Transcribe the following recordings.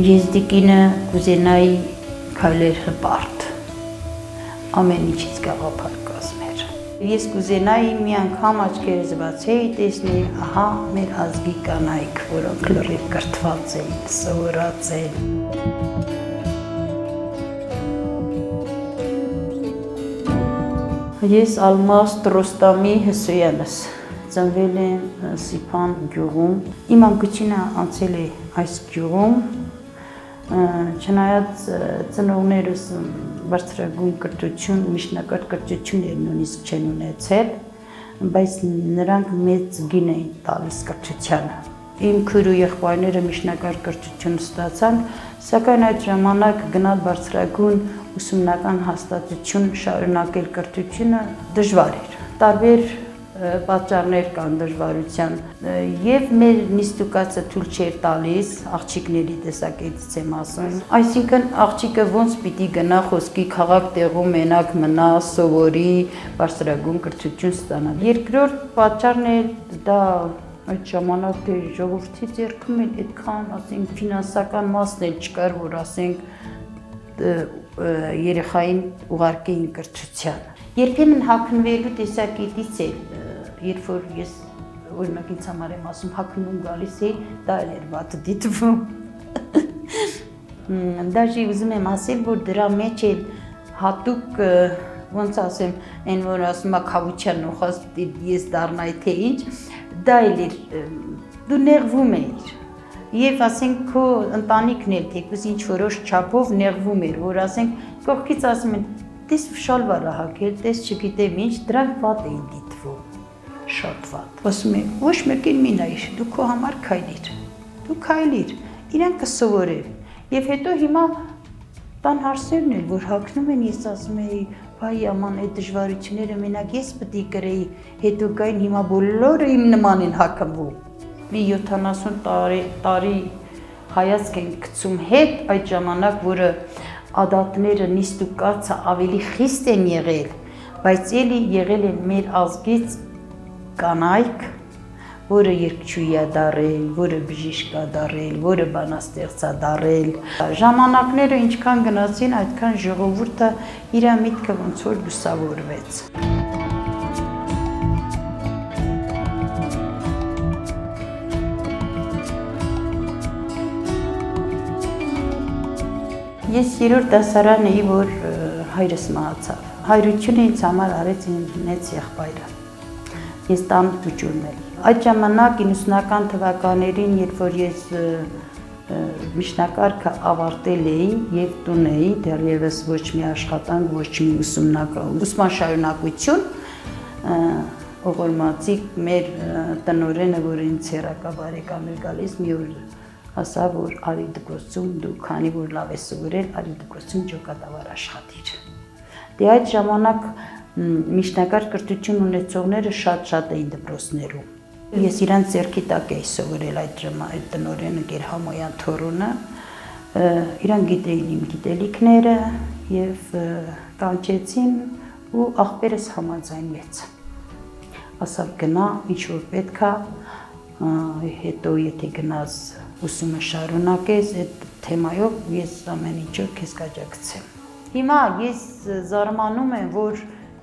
Ես դիկինը կուզենայի քայլեր հպարտ, ամեն ինչից գաղափար կազմեր։ Ես կուզենայի մի անգամ աչքերս բացեի, տեսնեի, ահա մեր ազգի կանայք, որոնք լրիվ կրթված են, սովորած են։ Ես Ալմաս Տրոստամի Հսոյանս, ծնվել եմ Սիփան գյուղում, իմ անկությունը անցել է այս գյուղում, չնայած ծնողներս բարձրագույն կրթություն, միջնակարգ կրթություն նույնիսկ չեն ունեցել, բայց նրանք մեծ գին էին տալիս կրթությանը։ Իմ քույր ու եղբայրները միջնակարգ կրթություն ստացան, սակայն այդ ժամանակ գնալ բարձրագույն ուսումնական հաստատություն շարունակել կրթությունը դժվար էր։ Տարբեր պատճառներ կան դժվարության եւ մեր նիստուկացը թույլ չէր տալիս, աղջիկների տեսակետից եմ ասում, այսինքն աղջիկը ոնց պիտի գնա խոսքի քաղաք տեղում մենակ մնա, սովորի, բարձրագույն կրթություն ստանա։ Երկրորդ պատճառն է դա այդ ժամանակ ժողովրդի ձեռքում էլ այդքան, ասենք, ֆինանսական մասն էլ չկար, որ ասենք երեխային ուղարկեին կրթության։ Երբեմն հագնվելու տեսակետից է, երբ որ ես օրինակ ինձ համար եմ ասում, հագնում գալիս էի, դա էր վատ դիտվում։ Դաժե ուզում եմ ասել, որ դրա մեջ էլ հատուկ, ոնց ասեմ, այն որ ասում է քավության նոխած ես դառնայի թե ինչ, դա էլ էր, դու նեղվում էիր։ Եվ ասենք քո ընտանիքն էլ թեկուզ ինչ որոշ չափով նեղվում էր, որ ասենք կողքից ասում են, տես շալվարը հագել, տես չգիտեմ ինչ, դրանք վատ էին դիտվում, շատ վատ։ Ասում են, ոչ մեկին մի նայիր, դու քո համար քայլիր, դու քայլիր, իրանք կսովորեն։ Եվ հետո հիմա տան հարցերն էլ, որ հագնում են, ես ասում էի, վայ աման, այդ դժվարությունները մենակ ես պիտի կրեի, հետո կային հիմա բոլորը իմ նման են հագնվում։ Մի 70 տարի հայացք են գցում հետ այդ ժամանակ, որը ադատները նիստուկացը ավելի խիստ են եղել, բայց էլի եղել են մեր ազգից կանայք, որը երգչուհի է դարել, որը բժիշկ է դարել, որը բանաստեղծ է դարել։ Ժամանակները ինչքան գնացին, այդքան ժողովուրդը իր միտքը ոնց որ լուսավորվեց։ Ես 3-րդ դասարան էի, որ հայրս մահացավ։ Հայրությունը ինձ համար արեց իմ մեծ եղբայրը։ Ես տան տուճուրն էի։ Այդ ժամանակ 90-ական թվականներին, երբ որ ես միջնակարգը ավարտել էի եւ տուն էի, դեռևս ոչ մի աշխատանք, ոչ մի ուսման շարունակություն, ողորմածի մեր տնօրենը, որ ինձ հեռակա բարեկամ էր գալիս, մի օր ասա, որ արի դպրոցում դու քանի որ լավ ես սովորել, արի դպրոցում ջոկատավար աշխատիր։ Դե այդ ժամանակ միջնակարգ կրթություն ունեցողները շատ էին դպրոցներում։ Ես իրանց ձեռքի տակ էի սովորել այդ տնօրենը Գերհամոյան Թորոնը, իրան գիտեին իմ գիտելիքները եւ կանչեցին ու աղբերս համաձայնվեց։ Ասավ գնա, ինչ որ պետք է, հետո եթե գնաս ուսումը շարունակես, այդ թեմայով ես ամեն ինչով քեզ կաջակցեմ։ Հիմա ես զարմանում եմ, որ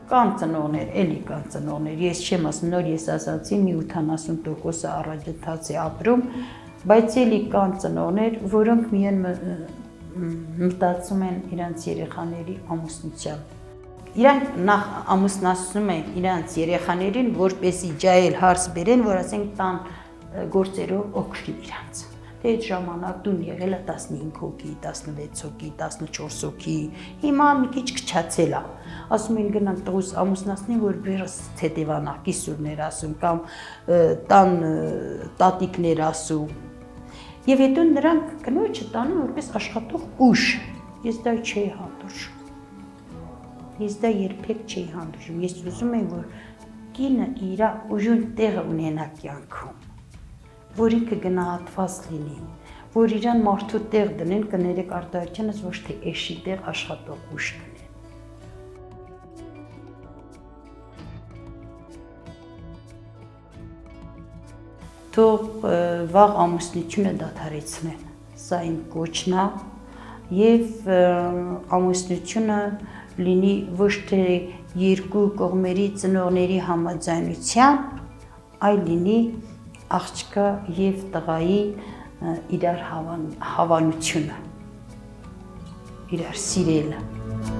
կան ծնողներ, էլի կան ծնողներ, ես չեմ ասում, նոր ես ասացի, մի 80%-ը առաջընթաց է ապրում, բայց էլի կան ծնողներ, որոնք միայն մտածում են իրանց երեխաների ամուսնությամբ։ Իրանք նախ ամուսնացնում են իրանց երեխաներին, որպեսզի ջահել հարց բերեն, որ ասենք տան գործերով օգնի իրանց։ Դե այդ ժամանակ տուն եղել է 15 հոգի, 16 հոգի, 14 հոգի, հիմա մի քիչ քչացել է։ Ասում են գնանք տղուս ամուսնացնեն, որ բերս թեթևանա, կիսուրներ ասում կամ տան տատիկներ ասում։ Եվ հետո նրանք կնոջը տանում որպես աշխատող ուժ։ Ես դա չէի հանդուրժում։ Ես դա երբեք չէի հանդուրժում։ Ես ուզում եմ, որ կինը իր ուժուն տեղը ունենա կյանքում, որ ինքը գնահատված լինի, որ իրան մարդու տեղ դնեն, կներեք արտահայտությունս ոչ թե էշի տեղ աշխատող ուժ դնեն։ Թող վաղ ամուսնությունը դադարեցնեն, սա իմ կոչն է, եւ ամուսնությունը լինի ոչ թե երկու կողմերի ծնողների համաձայնությամբ, այլ լինի աղջկա եւ տղայի իրար հավանությունը, իրար սիրելը։